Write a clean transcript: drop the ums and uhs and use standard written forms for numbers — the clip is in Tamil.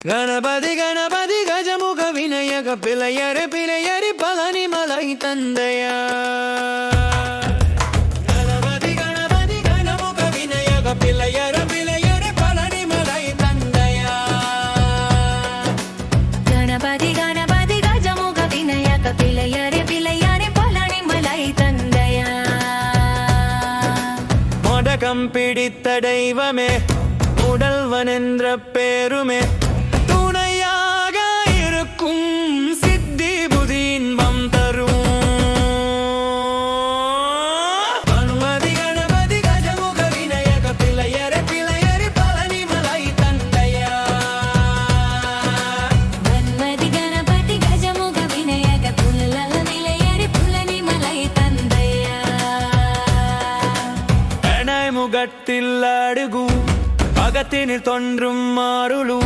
ಗಣಪತಿ ಗಣಪತಿ ಗಜಮುಖ ವಿನಯಕ ಪಿಳೆಯರೆ ಪಿಳೆಯರಿ ಪಳನಿ ಮಲೈ ತಂದೆಯ ಗಣಪತಿ ಗಣಪತಿ ಗಜಮುಖ ವಿನಯಕ ಪಿಳೆಯರ ಪಿಳೆಯರಿ ಪಳನಿ ಮಲೈ ತಂದೆಯ ಗಣಪತಿ ಗಣಪತಿ ಗಜಮುಖ ವಿನಯಕ ಪಿಳೆಯರೆ ಪಿಳೆಯರಿ ಪಳನಿ ಮಲೈ ತಂದೆಯ மோடகம் பிடித்த தெய்வமே உடல்வன் என்ற பேருமே துணையாக இருக்கும் சித்தி புதி இன்பம் தரும் கணபதி கணபதி கஜமுக விநாயக பிள்ளையரே பிள்ளையரே பழனி மலை தந்தையா கணபதி கணபதி கஜமுக விநாயக புல்லல நிலையரே புல்லனி மலை தந்தையா முகத்தில் அடுகு அகத்தினில் தோன்றும் மாறுளு